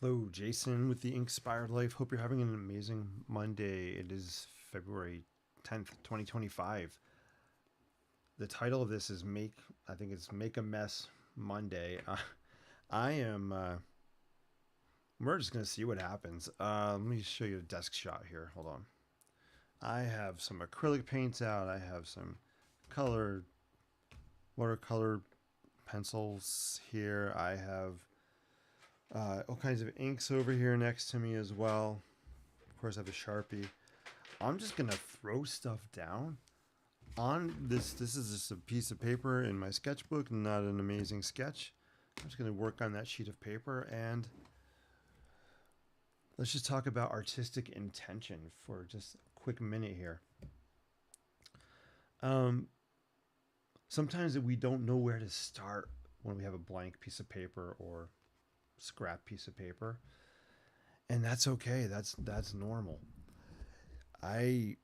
Hello, Jason with the Inspired Life. Hope you're having an amazing Monday. It is February 10th, 2025. The title of this is I think it's Make a Mess Monday. I am, we're just going to see what happens. Let me show you a desk shot here. Hold on. I have some acrylic paints out. I have some colored watercolor pencils here. I have all kinds of inks over here next to me as well. Of course, I have a Sharpie. I'm just gonna throw stuff down on this. This is just a piece of paper in my sketchbook, not an amazing sketch. I'm just gonna work on that sheet of paper and let's just talk about artistic intention for just a quick minute here. Um, Sometimes we don't know where to start when we have a blank piece of paper or scrap piece of paper, and that's okay. That's normal. I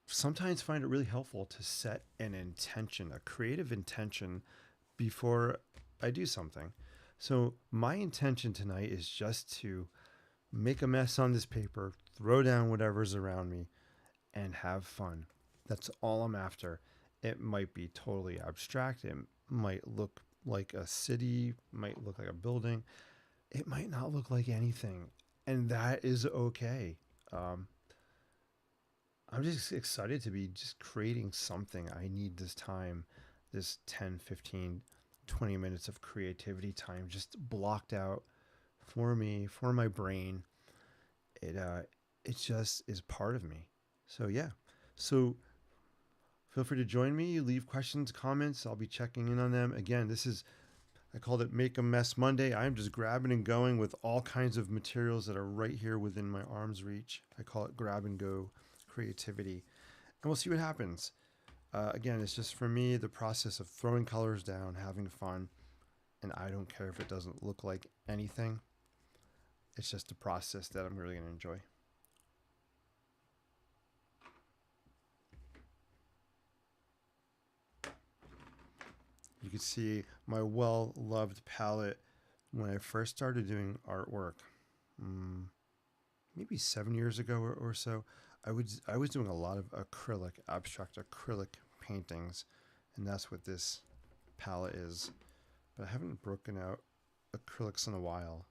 sometimes find it really helpful to set an intention, a creative intention before I do something. So, my intention tonight is just to make a mess on this paper, throw down whatever's around me, and have fun. That's all I'm after. It might be totally abstract. It might look like a city, might look like a building. It might not look like anything. And that is okay. Um, I'm just excited to be just creating something. I need this time, this 10, 15, 20 minutes of creativity time just blocked out for me, for my brain. It just is part of me. So yeah. So feel free to join me, leave questions, comments. I'll be checking in on them. Again, I called it Make a Mess Monday. I'm just grabbing and going with all kinds of materials that are right here within my arm's reach. I call it grab and go creativity. And we'll see what happens. Again, it's just for me the process of throwing colors down, having fun, and I don't care if it doesn't look like anything. It's just a process that I'm really going to enjoy. You can see my well-loved palette when I first started doing artwork, mm, maybe 7 years ago or so. I was doing a lot of abstract acrylic paintings, and that's what this palette is. But I haven't broken out acrylics in a while.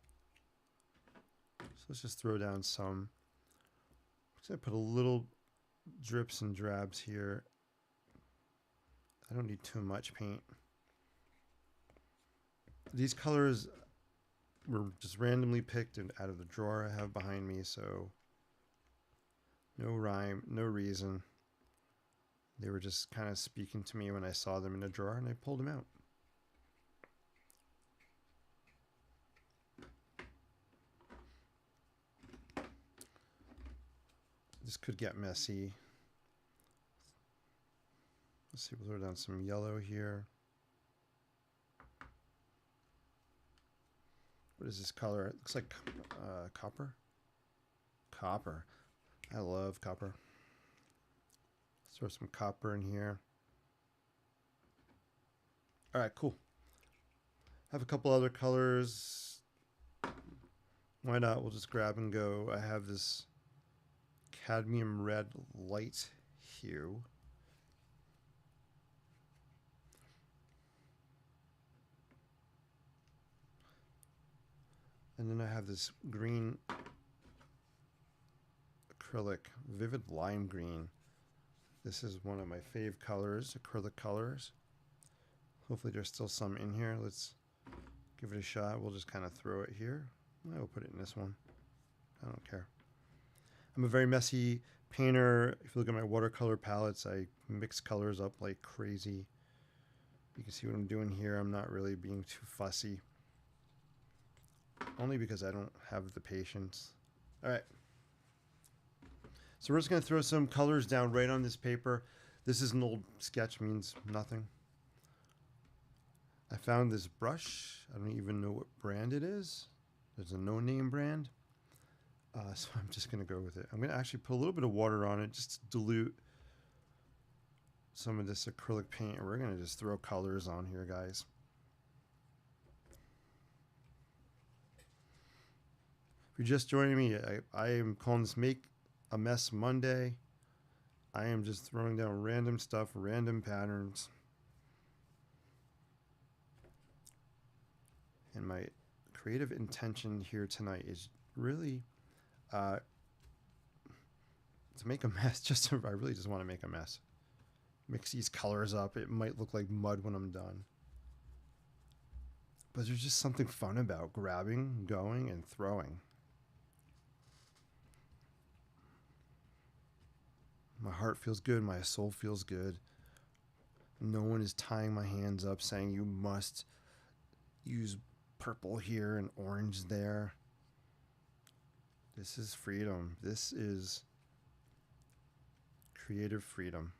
So let's just throw down some. So I put a little drips and drabs here. I don't need too much paint. These colors were just randomly picked out of the drawer I have behind me, so no rhyme, no reason. They were just kind of speaking to me when I saw them in the drawer, and I pulled them out. This could get messy. Let's see, we'll throw down some yellow here. What is this color? It looks like copper. Copper. I love copper. Let's throw some copper in here. All right, cool. I have a couple other colors. Why not? We'll just grab and go. I have this cadmium red light hue. And then I have this green acrylic, vivid lime green. This is one of my fave colors, acrylic colors. Hopefully there's still some in here. Let's give it a shot. We'll just kind of throw it here. I will put it in this one. I don't care. I'm a very messy painter. If you look at my watercolor palettes, I mix colors up like crazy. You can see what I'm doing here. I'm not really being too fussy. Only because I don't have the patience. All right. So we're just going to throw some colors down right on this paper. This is an old sketch, means nothing. I found this brush. I don't even know what brand it is. There's a no-name brand. So I'm just going to go with it. I'm going to actually put a little bit of water on it just to dilute some of this acrylic paint. We're going to just throw colors on here, guys. you're just joining me, I am calling this Make a Mess Monday. I am just throwing down random stuff, random patterns. And my creative intention here tonight is really to make a mess. I really just want to make a mess. Mix these colors up. It might look like mud when I'm done. But there's just something fun about grabbing, going, and throwing. My heart feels good. My soul feels good. No one is tying my hands up saying you must use purple here and orange there. This is freedom. This is creative freedom.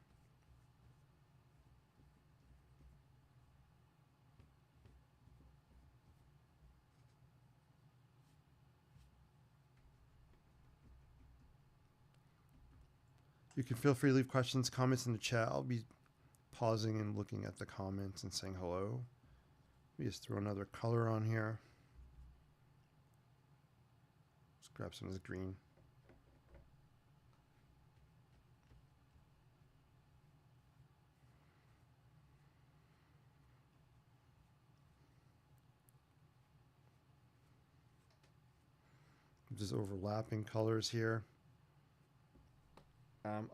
You can feel free to leave questions, comments in the chat. I'll be pausing and looking at the comments and saying hello. Let me just throw another color on here. Let's grab some of this green. Just overlapping colors here.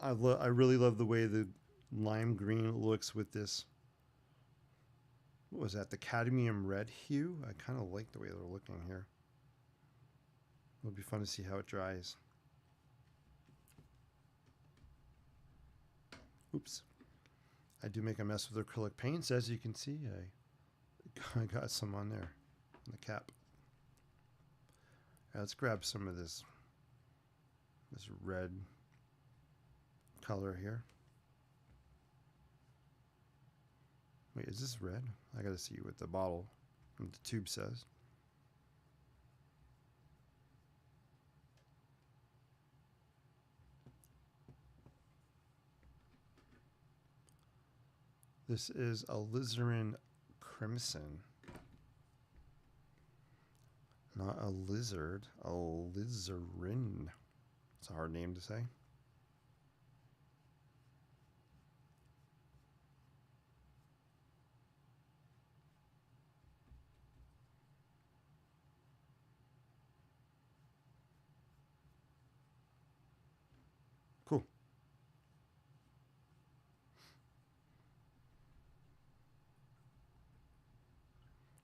I really love the way the lime green looks with this. What was that? The cadmium red hue? I kind of like the way they're looking here. It'll be fun to see how it dries. Oops. I do make a mess with acrylic paints. As you can see, I got some on there on the cap. Right, let's grab some of this red color here. Wait, is this red? I gotta see what the bottle, what the tube says. This is alizarin crimson. Not a lizard, alizarin. It's a hard name to say. Cool.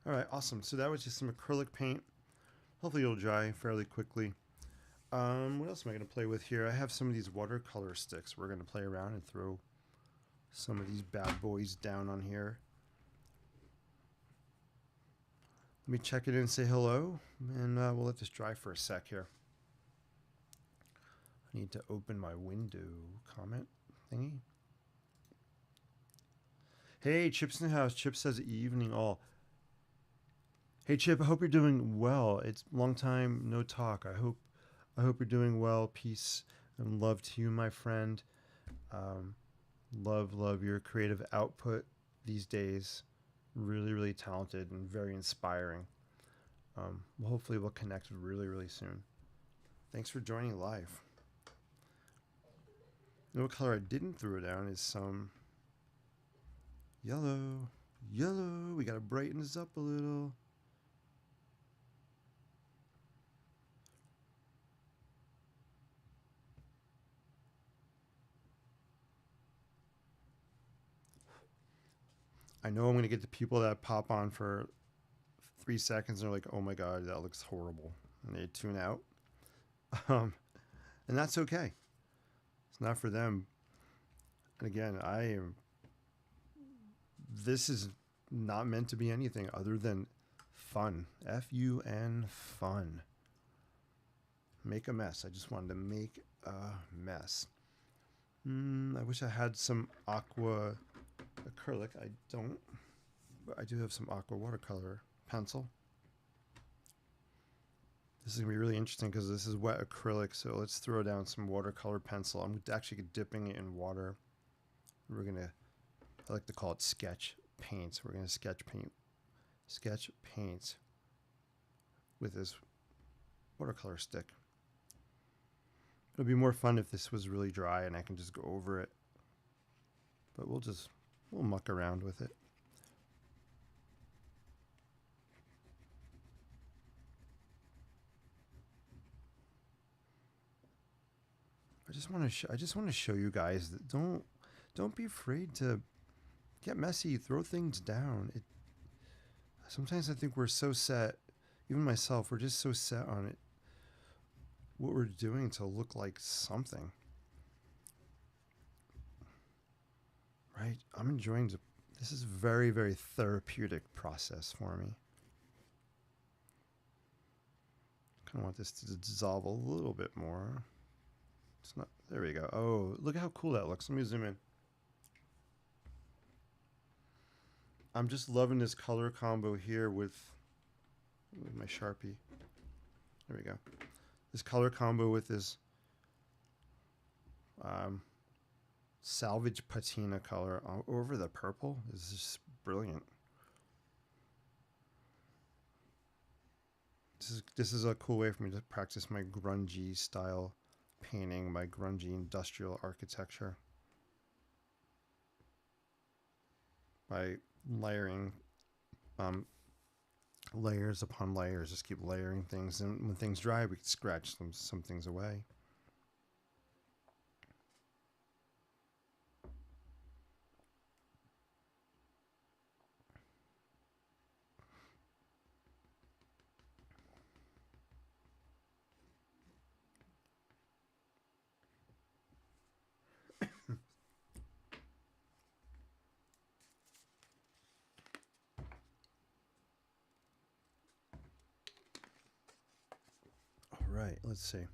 All right, awesome. So that was just some acrylic paint. Hopefully it'll dry fairly quickly. What else am I going to play with here? I have some of these watercolor sticks. We're going to play around and throw some of these bad boys down on here. Let me check it in and say hello, and we'll let this dry for a sec here. I need to open my window comment thingy. Hey, Chip's in the house. Chip says evening all. Hey Chip, I hope you're doing well. It's a long time no talk. I hope you're doing well. Peace and love to you, my friend. Love your creative output these days. Really talented and very inspiring. Hopefully we'll connect really soon. Thanks for joining live. You know what color I didn't throw down is some yellow. We gotta brighten this up a little. I know I'm going to get the people that pop on for 3 seconds and they're like, oh my God, that looks horrible. And they tune out. And that's okay. It's not for them. And again, this is not meant to be anything other than fun. F-U-N, fun. Make a mess. I just wanted to make a mess. I wish I had some aqua acrylic. I don't, but I do have some aqua watercolor pencil. This is gonna be really interesting because this is wet acrylic, so let's throw down some watercolor pencil. I'm actually dipping it in water. I like to call it sketch paints. We're gonna sketch paints with this watercolor stick. It'll be more fun if this was really dry and I can just go over it. But we'll muck around with it. I just want to show you guys that don't be afraid to get messy, throw things down. Sometimes I think we're so set, even myself, we're just so set on it, what we're doing to look like something. Right? I'm enjoying this is a very, very therapeutic process for me. Kind of want this to dissolve a little bit more. It's not, there we go. Oh, look at how cool that looks. Let me zoom in. I'm just loving this color combo here with my Sharpie. There we go. This color combo with this salvage patina color over the purple is just brilliant. This is a cool way for me to practice my grungy style painting, my grungy industrial architecture, by layering layers upon layers. Just keep layering things, and when things dry, we can scratch some things away. Right, let's see.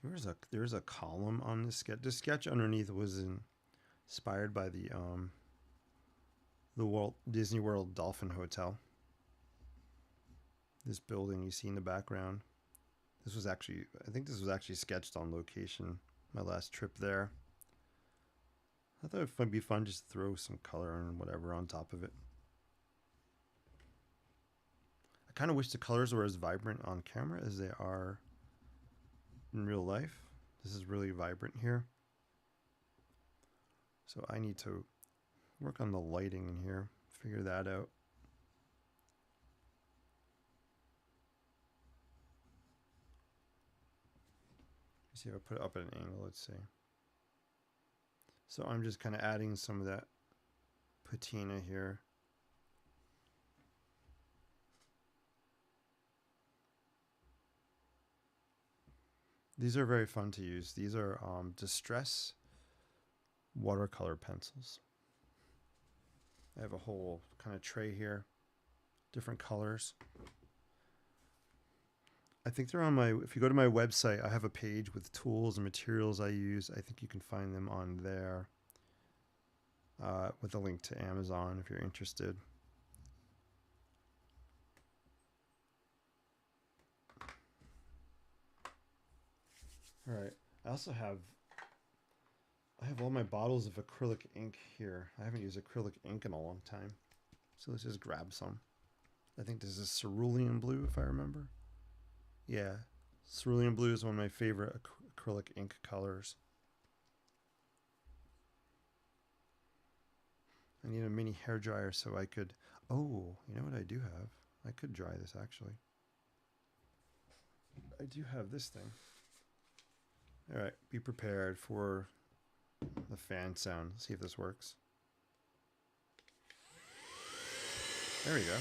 There's a column on this sketch. The sketch underneath was inspired by the Walt Disney World Dolphin Hotel. This building you see in the background. I think this was actually sketched on location. My last trip there. I thought it would be fun just to throw some color and whatever on top of it. I kind of wish the colors were as vibrant on camera as they are in real life. This is really vibrant here. So I need to work on the lighting in here, figure that out. Let's see if I put it up at an angle, let's see. So I'm just kind of adding some of that patina here. These are very fun to use. These are Distress watercolor pencils. I have a whole kind of tray here, different colors. I think they're on if you go to my website, I have a page with tools and materials I use. I think you can find them on there with a link to Amazon if you're interested. All right. I have all my bottles of acrylic ink here. I haven't used acrylic ink in a long time. So let's just grab some. I think this is cerulean blue, if I remember. Yeah, cerulean blue is one of my favorite acrylic ink colors. I need a mini hair dryer so I could... Oh, you know what I do have? I could dry this, actually. I do have this thing. All right, be prepared for the fan sound. Let's see if this works. There we go.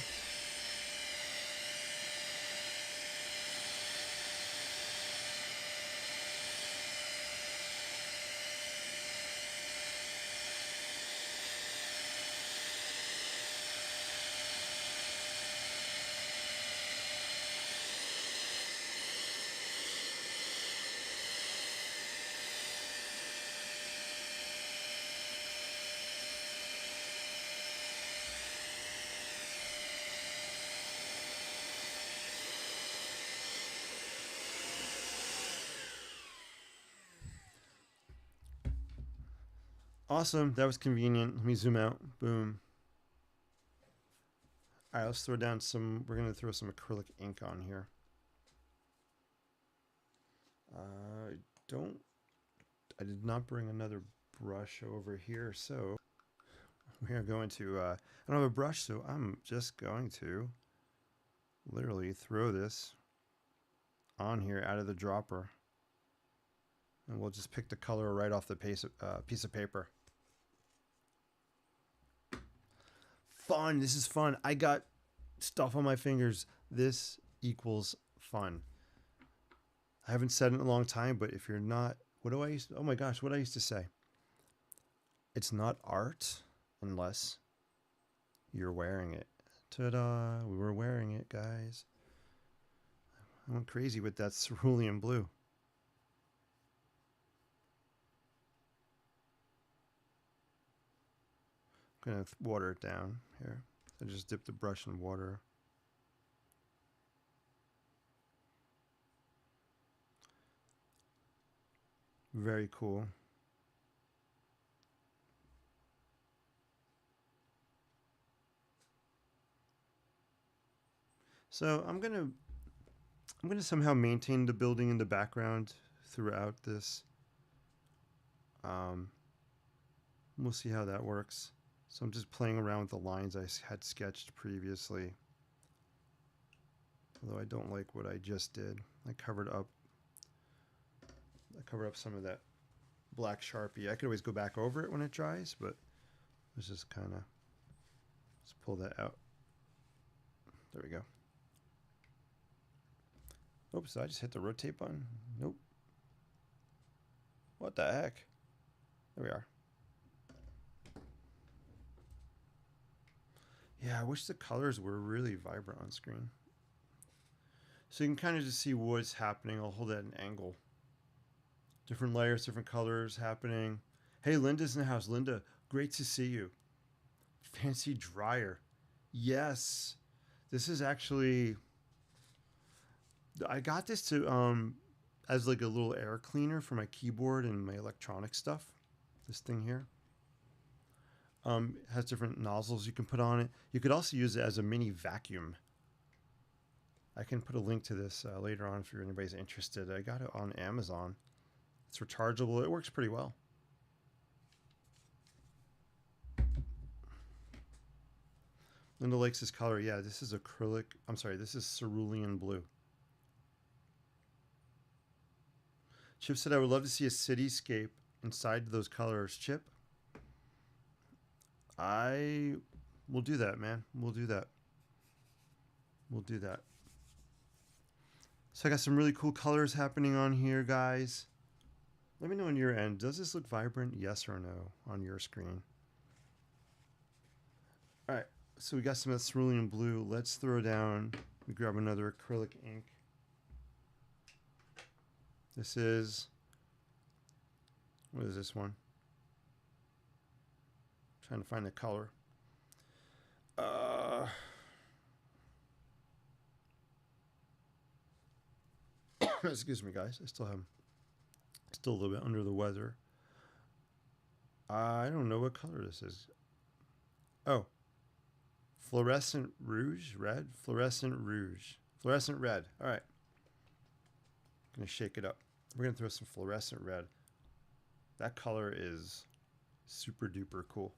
Awesome. That was convenient. Let me zoom out. Boom. All right, let's throw down some, we're going to throw some acrylic ink on here. I did not bring another brush over here, so we are going to, I don't have a brush, so I'm just going to literally throw this on here out of the dropper. And we'll just pick the color right off the piece of paper. Fun, this is fun. I got stuff on my fingers. This equals fun. I haven't said it in a long time, but if you're not, what do I used to, oh my gosh, what I used to say. It's not art unless you're wearing it. Ta-da, we were wearing it, guys. I went crazy with that cerulean blue. I'm going to water it down here. I just dip the brush in water. Very cool. So I'm gonna somehow maintain the building in the background throughout this. We'll see how that works. So I'm just playing around with the lines I had sketched previously. Although I don't like what I just did. I covered up some of that black Sharpie. I could always go back over it when it dries, but let's just kind of just pull that out. There we go. Oops, did I just hit the rotate button? Nope. What the heck? There we are. Yeah, I wish the colors were really vibrant on screen. So you can kind of just see what's happening. I'll hold that at an angle. Different layers, different colors happening. Hey, Linda's in the house. Linda, great to see you. Fancy dryer. Yes. This is actually... I got this to as like a little air cleaner for my keyboard and my electronic stuff. This thing here. It has different nozzles you can put on it. You could also use it as a mini vacuum. I can put a link to this later on if anybody's interested. I got it on Amazon. It's rechargeable. It works pretty well. Linda likes this color. Yeah, this is acrylic. I'm sorry, this is cerulean blue. Chip said, I would love to see a cityscape inside those colors. Chip, I will do that, man. We'll do that. We'll do that. So I got some really cool colors happening on here, guys. Let me know on your end. Does this look vibrant? Yes or no on your screen? All right. So we got some of that cerulean blue. Let's throw down. We grab another acrylic ink. This is, what is this one? I'm trying to find the color. Excuse me, guys. I still a little bit under the weather. I don't know what color this is. Oh, fluorescent rouge, red, fluorescent rouge, fluorescent red. All right. Gonna shake it up. We're gonna throw some fluorescent red. That color is super duper cool.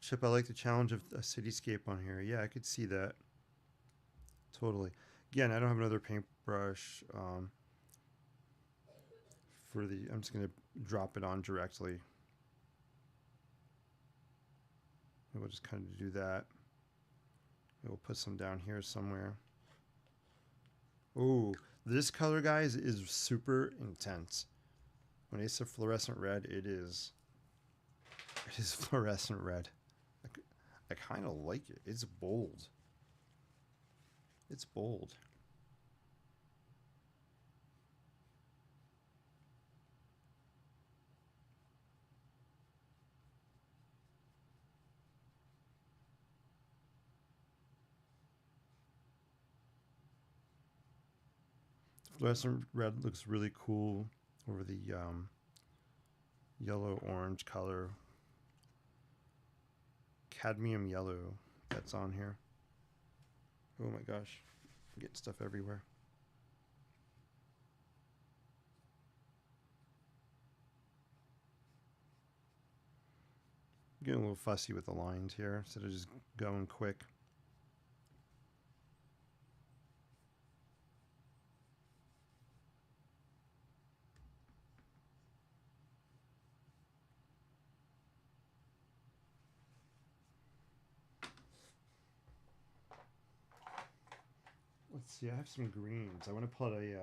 Chip, I like the challenge of a cityscape on here. Yeah, I could see that. Totally. Again, I don't have another paintbrush for the. I'm just gonna drop it on directly. And we'll just kind of do that. And we'll put some down here somewhere. Ooh, this color, guys, is super intense. When it's a fluorescent red, it is fluorescent red. I kind of like it. It's bold. It's bold. Fluorescent red looks really cool over the yellow-orange color. cadmium yellow that's on here. Oh my gosh, I'm getting stuff everywhere. Getting a little fussy with the lines here instead of just going quick. Let's see, I have some greens. I want to put a,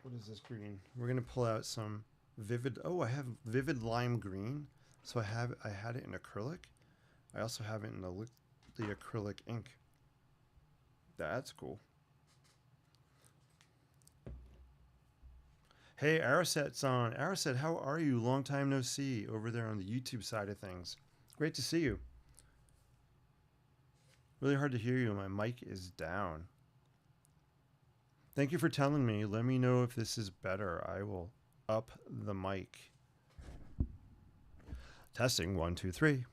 what is this green? We're going to pull out some vivid, oh, I have vivid lime green. So I had it in acrylic. I also have it in the acrylic ink. That's cool. Hey, Araset's on. Araset, how are you? Long time no see over there on the YouTube side of things. Great to see you. Really hard to hear you. My mic is down. Thank you for telling me. Let me know if this is better. I will up the mic. Testing 1, 2, 3.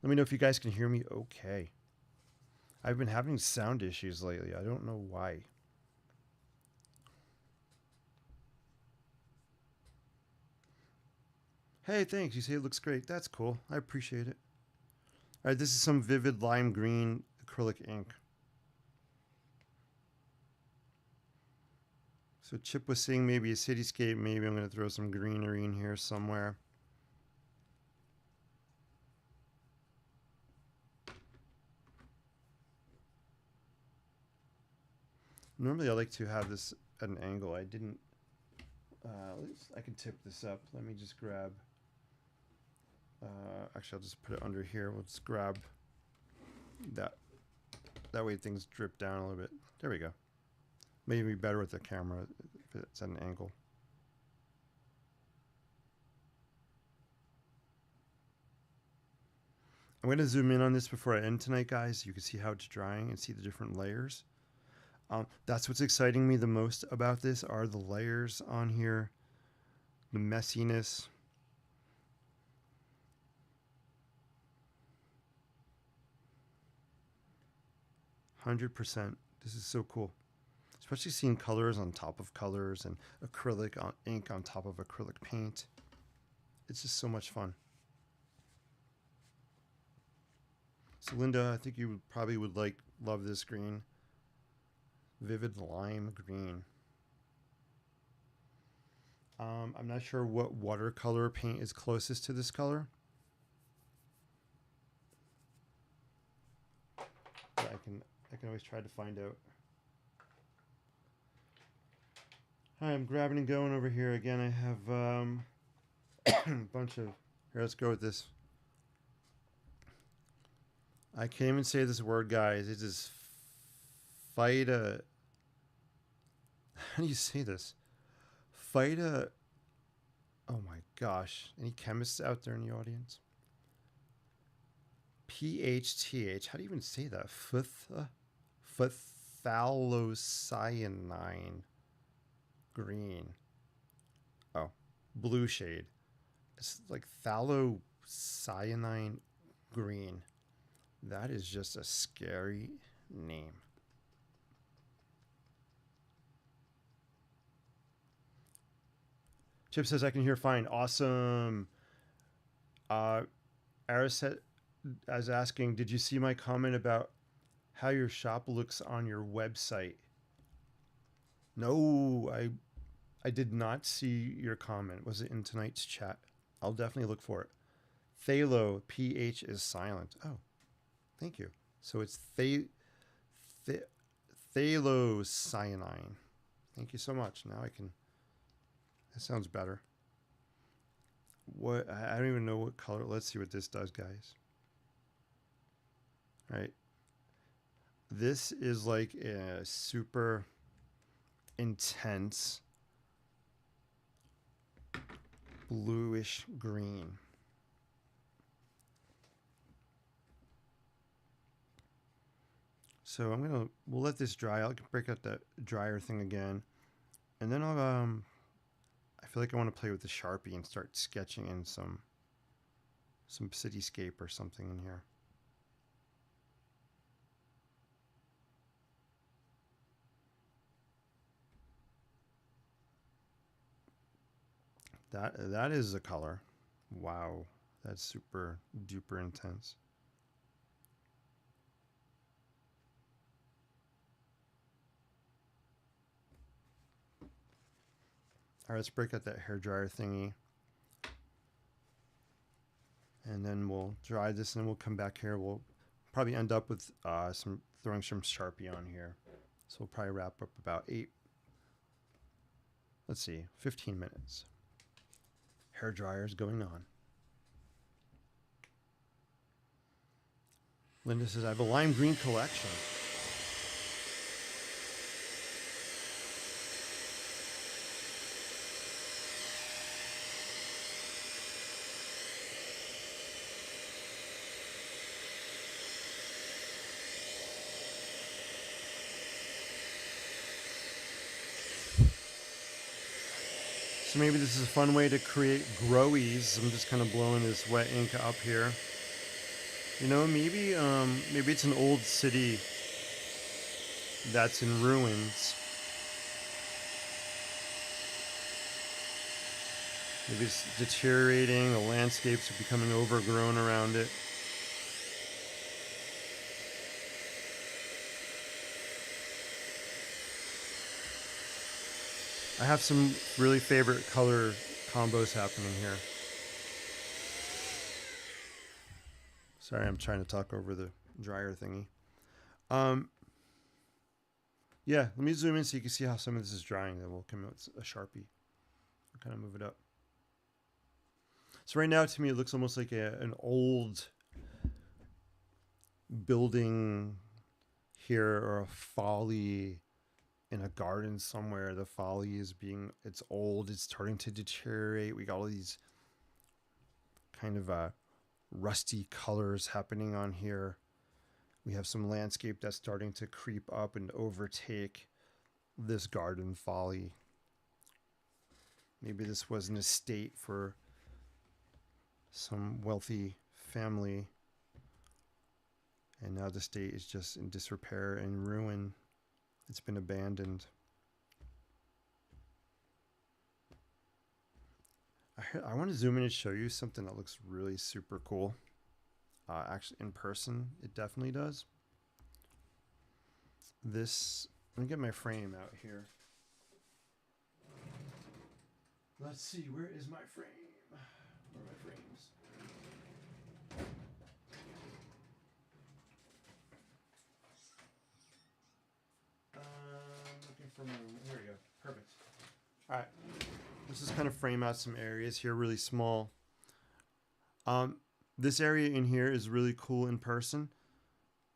Let me know if you guys can hear me okay. I've been having sound issues lately. I don't know why. Hey, thanks. You say it looks great. That's cool. I appreciate it. All right, this is some vivid lime green acrylic ink. So Chip was saying maybe a cityscape. Maybe I'm going to throw some greenery in here somewhere. Normally I like to have this at an angle. I didn't. I can tip this up. Let me just grab. Actually, I'll just put it under here. We'll just grab that. That way things drip down a little bit. There we go. Maybe better with the camera if it's at an angle. I'm going to zoom in on this before I end tonight, guys. You can see how it's drying and see the different layers. That's what's exciting me the most about this are the layers on here, the messiness. %. This is so cool. Especially seeing colors on top of colors and acrylic ink on top of acrylic paint. It's just so much fun. So Linda, I think you probably would love this green. Vivid lime green. I'm not sure what watercolor paint is closest to this color. But I can always try to find out. Hi, I'm grabbing and going over here again. I have a bunch of. Here, let's go with this. I can't even say this word, guys. It is Phyta. How do you say this? Phyta. Oh my gosh. Any chemists out there in the audience? PHTH. How do you even say that? Phthalocyanine green. Oh, blue shade. It's like phthalocyanine green. That is just a scary name. Chip says I can hear fine. Awesome. Araset is asking, did you see my comment about how your shop looks on your website? No, I did not see your comment. Was it in tonight's chat? I'll definitely look for it. Phthalo, PH is silent. Oh, thank you. So it's phthalocyanine. Thank you so much. Now I can. That sounds better. What? I don't even know what color. Let's see what this does, guys. All right. This is like a super intense bluish green. So we'll let this dry. I'll break out that dryer thing again. And then I'll I feel like I want to play with the Sharpie and start sketching in some cityscape or something in here. That is a color. Wow, that's super duper intense. All right, let's break out that hairdryer thingy. And then we'll dry this and then we'll come back here. We'll probably end up with throwing some Sharpie on here. So we'll probably wrap up about 15 minutes. Hair dryer's going on. Linda says, I have a lime green collection. So maybe this is a fun way to create growies. I'm just kind of blowing this wet ink up here. You know, maybe it's an old city that's in ruins. Maybe it's deteriorating, the landscapes are becoming overgrown around it. I have some really favorite color combos happening here. Sorry, I'm trying to talk over the dryer thingy. Yeah, let me zoom in so you can see how some of this is drying. Then we'll come out with a Sharpie. I'll kind of move it up. So right now, to me, it looks almost like an old building here, or a folly in a garden somewhere. The folly is it's old, it's starting to deteriorate. We got all these kind of rusty colors happening on here. We have some landscape that's starting to creep up and overtake this garden folly. Maybe this was an estate for some wealthy family, and now the estate is just in disrepair and ruin. It's been abandoned. I want to zoom in and show you something that looks really super cool. Actually, in person, it definitely does. Let me get my frame out here. Let's see, where is my frame? Where are my frames? Looking for my, here we go, perfect. All right, let's just kind of frame out some areas here, really small. This area in here is really cool in person.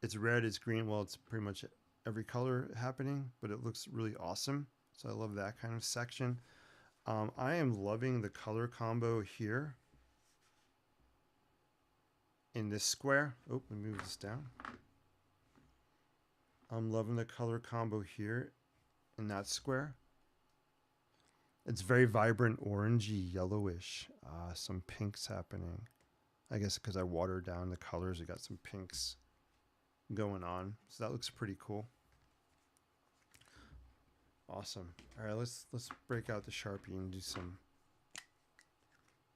It's red, it's green, well, it's pretty much every color happening, but it looks really awesome. So I love that kind of section. I am loving the color combo here in this square. Oh, let me move this down. I'm loving the color combo here in that square. It's very vibrant, orangey, yellowish. Some pinks happening. I guess because I watered down the colors, we got some pinks going on. So that looks pretty cool. Awesome. All right, let's break out the Sharpie and do some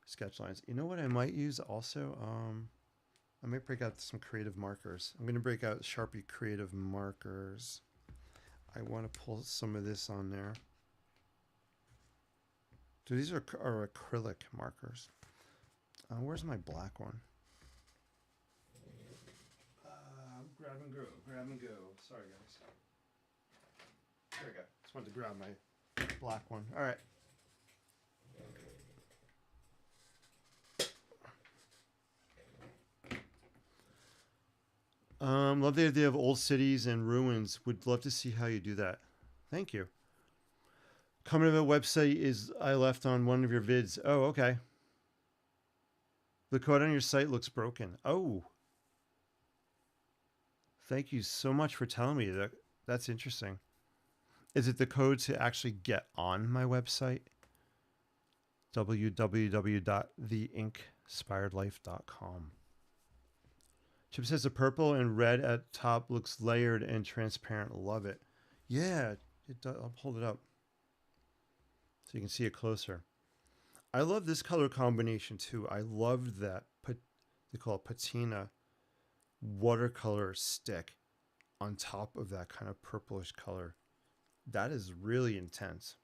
sketch lines. You know what I might use also? I might break out some creative markers. I'm going to break out Sharpie creative markers. I want to pull some of this on there. So these are acrylic markers. Where's my black one? Grab and go. Sorry, guys. There we go. Just wanted to grab my black one. All right. Love the idea of old cities and ruins. Would love to see how you do that. Thank you. Coming to the website is I left on one of your vids. Oh, okay. The code on your site looks broken. Oh. Thank you so much for telling me that. That's interesting. Is it the code to actually get on my website? www.theinspiredlife.com. Chip says the purple and red at top looks layered and transparent. Love it. Yeah, it does. I'll hold it up so you can see it closer. I love this color combination too. I love that they call it patina watercolor stick on top of that kind of purplish color. That is really intense.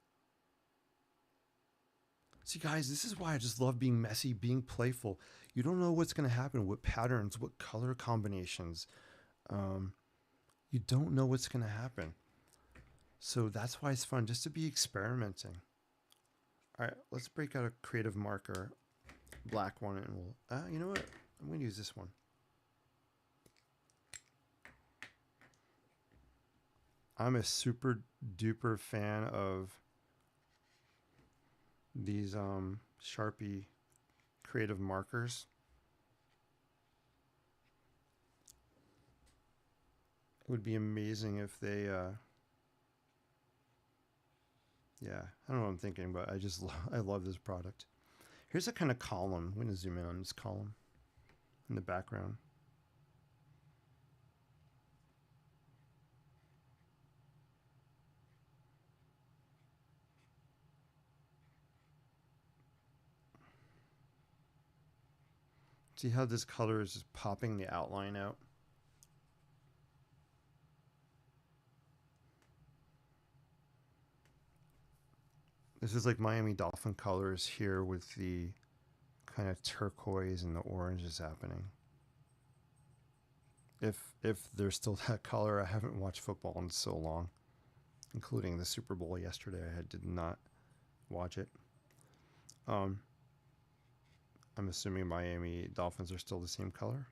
See, guys, this is why I just love being messy, being playful. You don't know what's going to happen, what patterns, what color combinations. You don't know what's going to happen. So that's why it's fun, just to be experimenting. All right, let's break out a creative marker, black one, and we'll, you know what? I'm going to use this one. I'm a super duper fan of these Sharpie creative markers. It would be amazing if they, yeah, I don't know what I'm thinking, but I love this product. Here's a kind of column. I'm going to zoom in on this column in the background. See how this color is just popping the outline out? This is like Miami Dolphin colors here with the kind of turquoise and the oranges happening. If there's still that color, I haven't watched football in so long, including the Super Bowl yesterday. I did not watch it. I'm assuming Miami Dolphins are still the same color.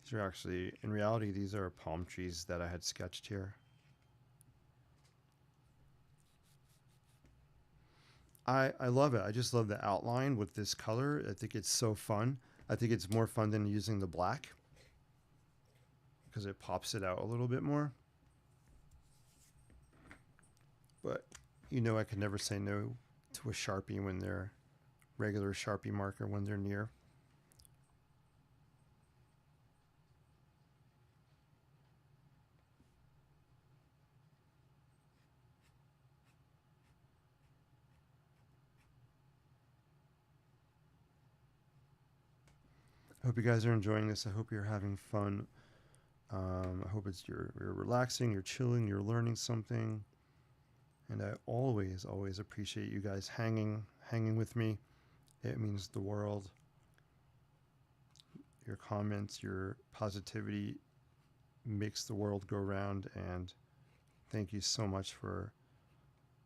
These are actually, in reality, these are palm trees that I had sketched here. I love it. I just love the outline with this color. I think it's so fun. I think it's more fun than using the black because it pops it out a little bit more. But you know, I can never say no to a Sharpie when they're regular Sharpie marker when they're near. I hope you guys are enjoying this. I hope you're having fun. I hope you're relaxing, you're chilling, you're learning something. And I always appreciate you guys hanging with me. It means the world. Your comments, your positivity makes the world go round, and thank you so much for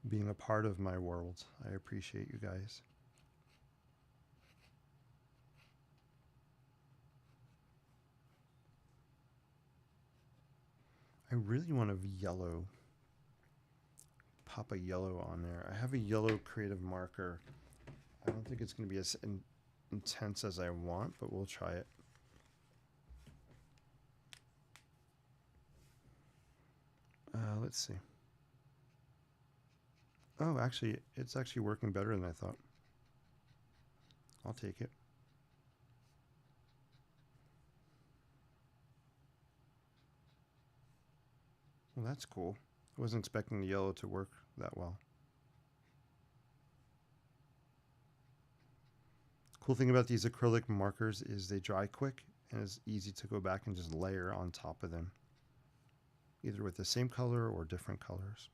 being a part of my world. I appreciate you guys. I really want a yellow. Pop a yellow on there. I have a yellow creative marker. I don't think it's going to be as intense as I want, but we'll try it. Let's see. Oh, actually, it's actually working better than I thought. I'll take it. Well, that's cool. I wasn't expecting the yellow to work that well. Cool thing about these acrylic markers is they dry quick and it's easy to go back and just layer on top of them, either with the same color or different colors.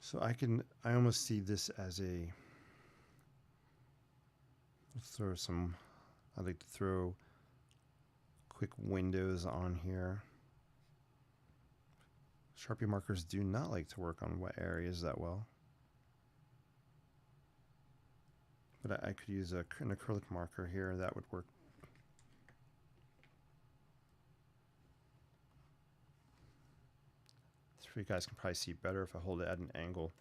So I almost see this as let's throw some, I like to throw quick windows on here. Sharpie markers do not like to work on wet areas that well. But I could use an acrylic marker here. That would work. So you guys can probably see better if I hold it at an angle.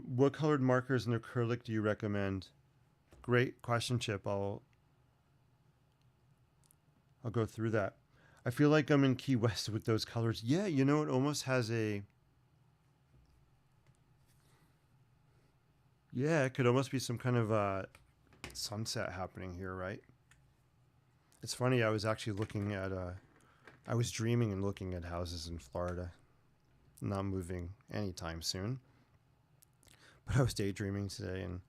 What colored markers and acrylic do you recommend? Great question, Chip. I'll go through that. I feel like I'm in Key West with those colors. Yeah, you know, it almost has a... Yeah, it could almost be some kind of sunset happening here, right? It's funny, I was actually looking at... I was dreaming and looking at houses in Florida. Not moving anytime soon. But I was daydreaming today and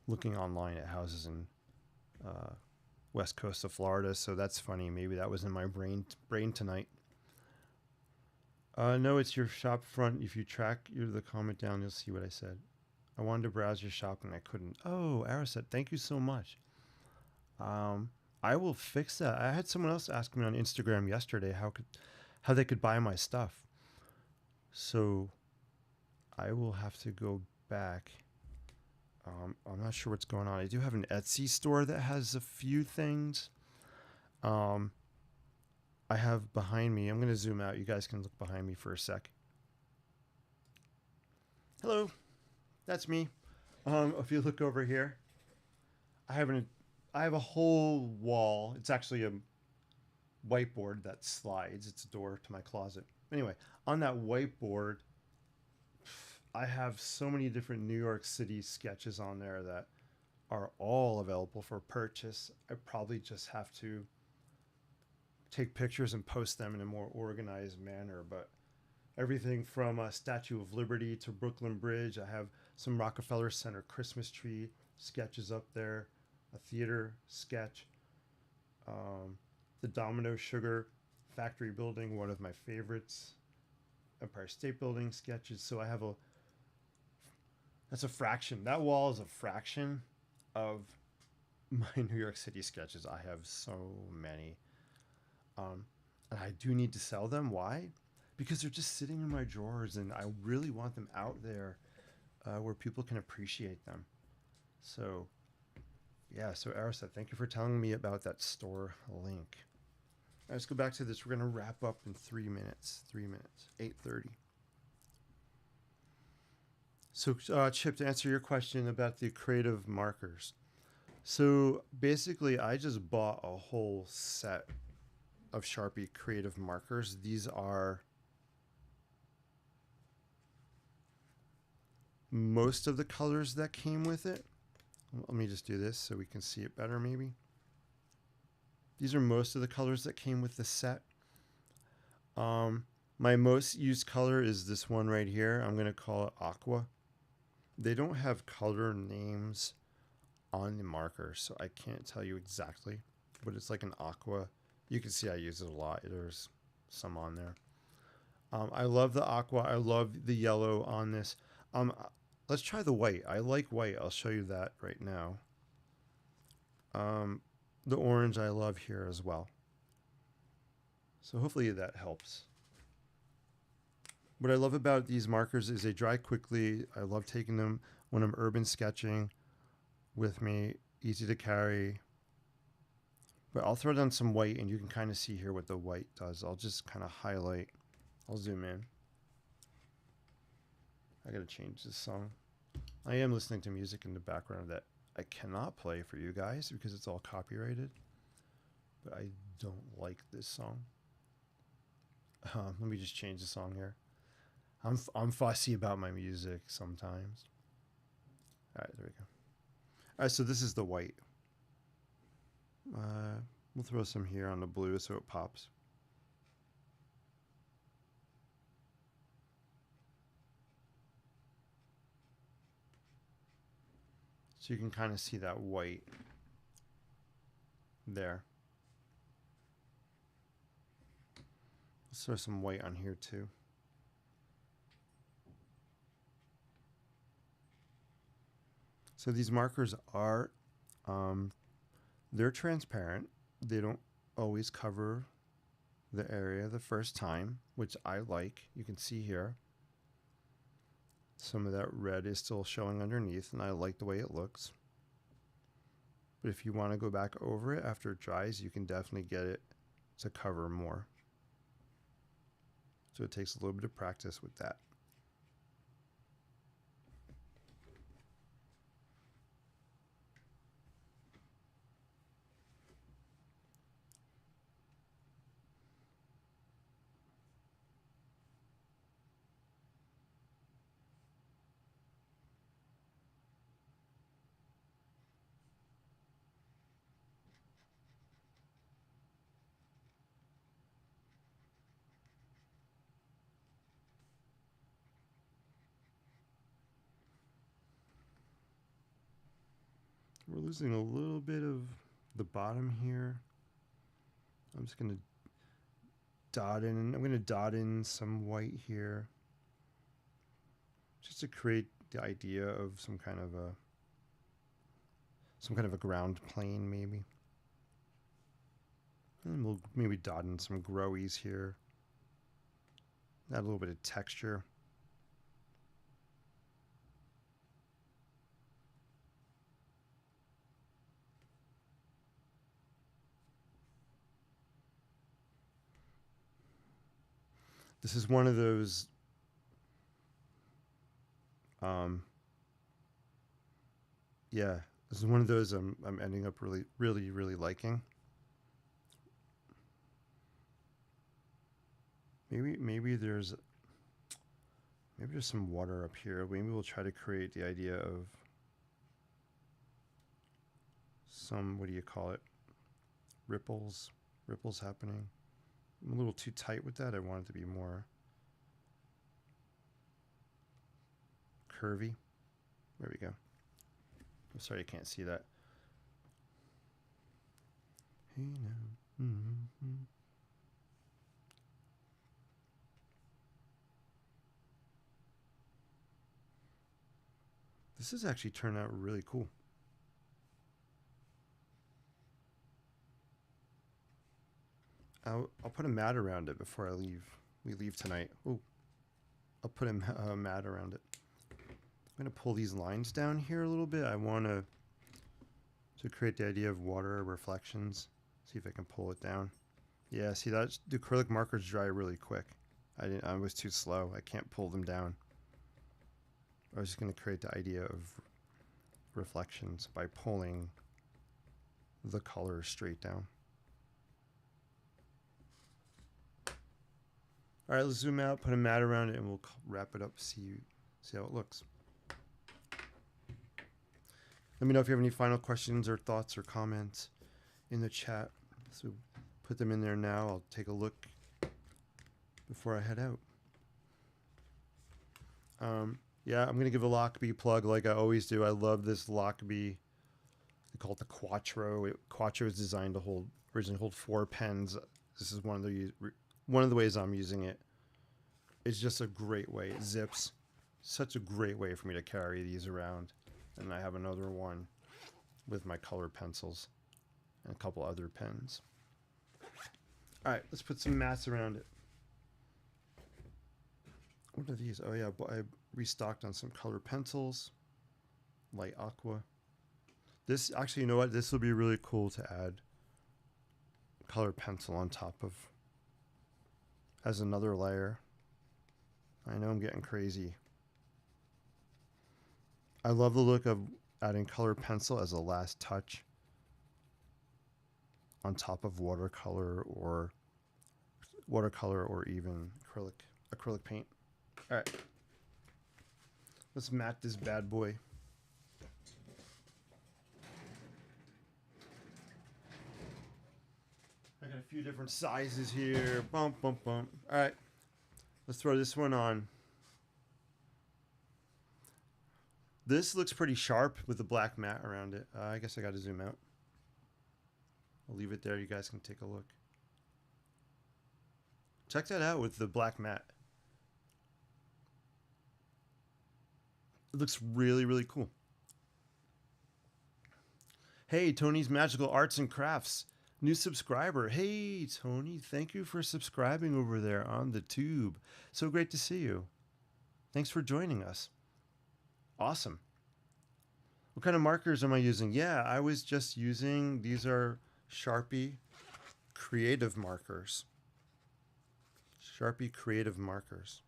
looking online at houses in west coast of Florida. So that's funny. Maybe that was in my brain tonight. No, it's your shop front. If you track the comment down, you'll see what I said. I wanted to browse your shop and I couldn't. Oh, Araset, thank you so much. I will fix that. I had someone else ask me on Instagram yesterday how they could buy my stuff. So I will have to go back. I'm not sure what's going on. I do have an Etsy store that has a few things. I have behind me, I'm going to zoom out. You guys can look behind me for a sec. Hello, that's me. If you look over here, I have a whole wall. It's actually a whiteboard that slides. It's a door to my closet. Anyway, on that whiteboard, I have so many different New York City sketches on there that are all available for purchase. I probably just have to take pictures and post them in a more organized manner. But everything from a Statue of Liberty to Brooklyn Bridge. I have some Rockefeller Center Christmas tree sketches up there, a theater sketch, the Domino Sugar Factory building, one of my favorites, Empire State Building sketches. So I have that's a fraction. That wall is a fraction of my New York City sketches. I have so many. And I do need to sell them. Why? Because they're just sitting in my drawers and I really want them out there where people can appreciate them. So, yeah, so Arisa, thank you for telling me about that store link. All right, let's go back to this. We're going to wrap up in 3 minutes. 3 minutes. 8:30. So, Chip, to answer your question about the creative markers. So, basically, I just bought a whole set of Sharpie creative markers. These are most of the colors that came with it. Let me just do this so we can see it better, maybe. These are most of the colors that came with the set. My most used color is this one right here. I'm going to call it Aqua. They don't have color names on the marker, so I can't tell you exactly, but it's like an aqua. You can see I use it a lot. There's some on there. I love the aqua. I love the yellow on this. Let's try the white. I like white. I'll show you that right now. The orange I love here as well. So hopefully that helps. What I love about these markers is they dry quickly. I love taking them when I'm urban sketching with me. Easy to carry. But I'll throw down some white and you can kind of see here what the white does. I'll just kind of highlight. I'll zoom in. I gotta change this song. I am listening to music in the background that I cannot play for you guys because it's all copyrighted. But I don't like this song. Let me just change the song here. I'm fussy about my music sometimes. All right, there we go. All right, so this is the white. We'll throw some here on the blue so it pops. So you can kind of see that white there. Let's throw some white on here too. So these markers are, they're transparent. They don't always cover the area the first time, which I like. You can see here some of that red is still showing underneath, and I like the way it looks. But if you want to go back over it after it dries, you can definitely get it to cover more. So it takes a little bit of practice with that. We're losing a little bit of the bottom here. I'm just going to dot in. I'm going to dot in some white here just to create the idea of some kind of a ground plane maybe. And we'll maybe dot in some growies here. Add a little bit of texture. This is one of those yeah, this is one of those I'm ending up really liking. Maybe there's some water up here. Maybe we'll try to create the idea of some, what do you call it? Ripples happening. I'm a little too tight with that. I want it to be more curvy. There we go. I'm sorry you can't see that. Hey now. This has actually turned out really cool. I'll put a mat around it before I leave. We leave tonight. Oh, I'll put a mat around it. I'm going to pull these lines down here a little bit. I want to create the idea of water reflections. See if I can pull it down. Yeah, see that the acrylic markers dry really quick. I was too slow. I can't pull them down. I was just going to create the idea of reflections by pulling the color straight down. All right, let's zoom out, put a mat around it, and we'll wrap it up, see how it looks. Let me know if you have any final questions or thoughts or comments in the chat. So put them in there now. I'll take a look before I head out. Yeah, I'm going to give a Lockbee plug like I always do. I love this Lockbee. They call it the Quattro. Quattro is designed to originally hold 4 pens. This is one of the ways I'm using it. It's just a great way. It zips. Such a great way for me to carry these around. And I have another one with my color pencils and a couple other pens. All right, let's put some mats around it. What are these? Oh yeah, I restocked on some color pencils, light aqua. This actually, you know what? This will be really cool to add color pencil on top of as another layer. I know I'm getting crazy. I love the look of adding color pencil as a last touch on top of watercolor or even acrylic paint. All right, let's mat this bad boy. I got a few different sizes here. Bump, bump, bump. All right, let's throw this one on. This looks pretty sharp with the black mat around it. I guess I got to zoom out. I'll leave it there. You guys can take a look. Check that out with the black mat. It looks really, really cool. Hey, Tony's Magical Arts and Crafts. New subscriber. Hey, Tony, thank you for subscribing over there on the tube. So great to see you. Thanks for joining us. Awesome. What kind of markers am I using? Yeah, I was just using, these are Sharpie Creative markers. Sharpie Creative markers.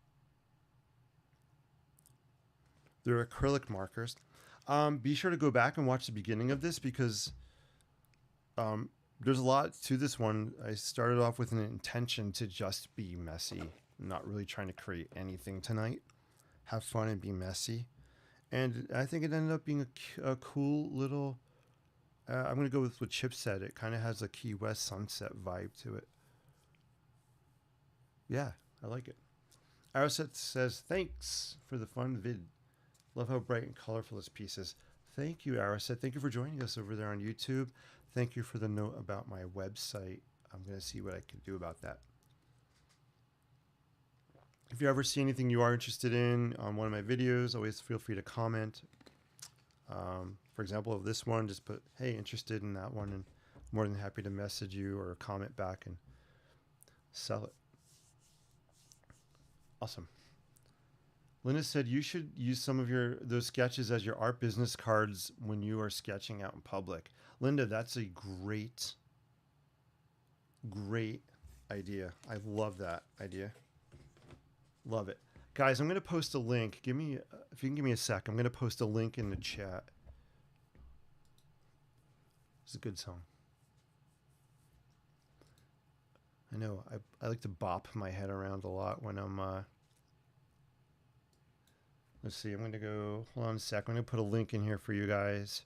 They're acrylic markers. Be sure to go back and watch the beginning of this because there's a lot to this one. I started off with an intention to just be messy. I'm not really trying to create anything tonight. Have fun and be messy. And I think it ended up being a cool little... I'm going to go with what Chip said. It kind of has a Key West sunset vibe to it. Yeah, I like it. Araset says, thanks for the fun vid. Love how bright and colorful this piece is. Thank you, Araset. Thank you for joining us over there on YouTube. Thank you for the note about my website. I'm going to see what I can do about that. If you ever see anything you are interested in on one of my videos, always feel free to comment. For example, of this one, just put, hey, interested in that one, and more than happy to message you or comment back and sell it. Awesome. Linda said you should use some of those sketches as your art business cards when you are sketching out in public. Linda, that's a great idea. I love that idea. Love it. Guys, I'm going to post a link. If you can give me a sec, I'm going to post a link in the chat. It's a good song. I know. I like to bop my head around a lot when I'm... Let's see. I'm going to go... Hold on a sec. I'm going to put a link in here for you guys.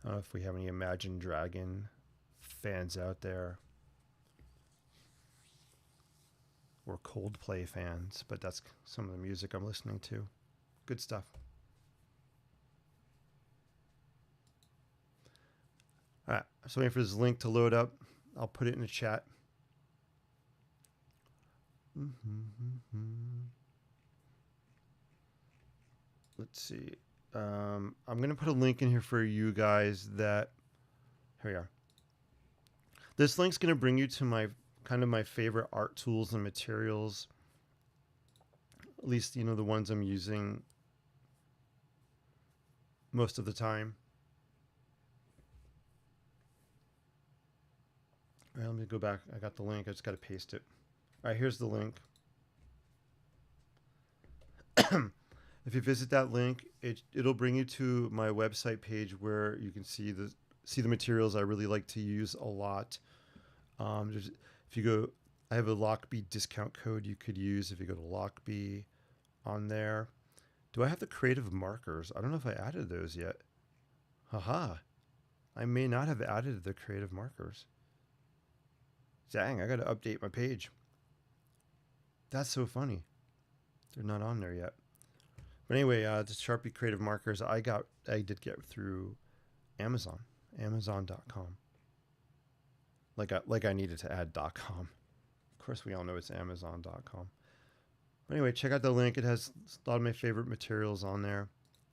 I don't know if we have any Imagine Dragon fans out there. Or Coldplay fans. But that's some of the music I'm listening to. Good stuff. All right, so waiting for this link to load up. I'll put it in the chat. Let's see. I'm going to put a link in here for you guys that... Here we are. This link's going to bring you to my my favorite art tools and materials. At least, the ones I'm using most of the time. All right, let me go back. I got the link. I just got to paste it. All right, here's the link. If you visit that link, it'll bring you to my website page where you can see the materials I really like to use a lot. If you go, I have a Lockbee discount code you could use if you go to Lockbee on there. Do I have the creative markers? I don't know if I added those yet. Haha. I may not have added the creative markers. Dang, I got to update my page. That's so funny. They're not on there yet. But anyway, the Sharpie creative markers I did get through Amazon, Amazon.com. Like I needed to add .com. Of course, we all know it's Amazon.com. But anyway, check out the link. It has a lot of my favorite materials on there,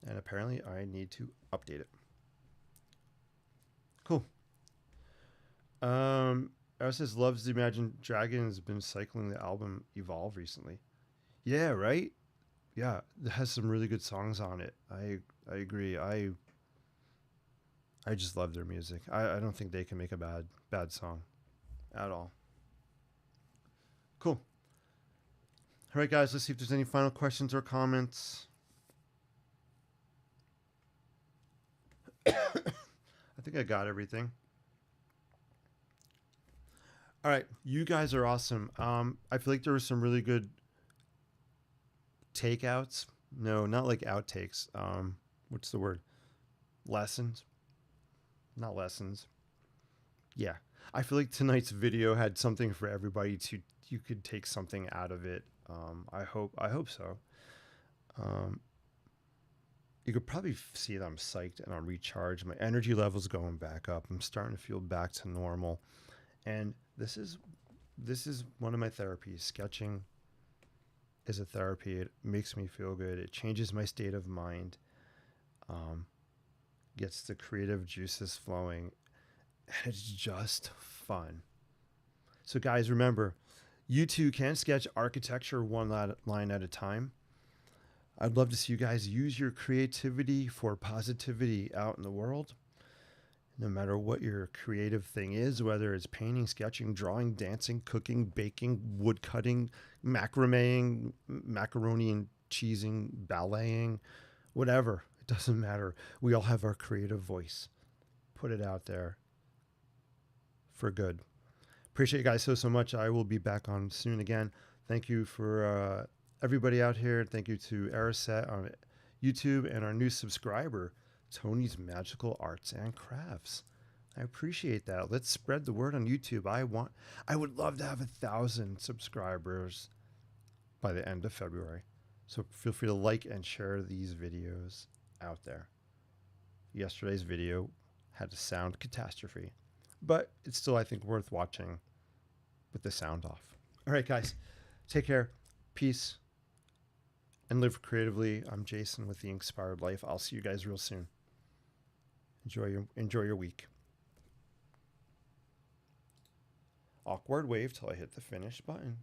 and apparently I need to update it. Cool. Eris says loves the Imagine Dragon, has been cycling the album Evolve recently. Yeah, right? Yeah, it has some really good songs on it. I agree. I just love their music. I don't think they can make a bad song at all. Cool. All right, guys, let's see if there's any final questions or comments. I think I got everything. All right, you guys are awesome. I feel like there were some really good takeouts. No, not like outtakes. What's the word? Lessons. Not lessons. Yeah. I feel like tonight's video had something for everybody you could take something out of it. I hope so. You could probably see that I'm psyched and I'm recharged. My energy level's going back up. I'm starting to feel back to normal. And this is one of my therapies. Sketching is a therapy. It makes me feel good. It changes my state of mind. gets the creative juices flowing, and it's just fun. So, guys, remember, you too can sketch architecture one line at a time. I'd love to see you guys use your creativity for positivity out in the world. No matter what your creative thing is, whether it's painting, sketching, drawing, dancing, cooking, baking, wood cutting, macrameing, macaroni and cheesing, balleting, whatever, it doesn't matter. We all have our creative voice. Put it out there for good. Appreciate you guys so much. I will be back on soon again. Thank you for everybody out here. Thank you to Ariset on YouTube and our new subscriber, Tony's Magical Arts and Crafts. I appreciate that. Let's spread the word on YouTube. I would love to have 1,000 subscribers by the end of February. So feel free to like and share these videos out there. Yesterday's video had a sound catastrophe, but it's still, I think, worth watching with the sound off. All right, guys, take care. Peace. And live creatively. I'm Jason with The Inspired Life. I'll see you guys real soon. Enjoy your week. Awkward wave till I hit the finish button.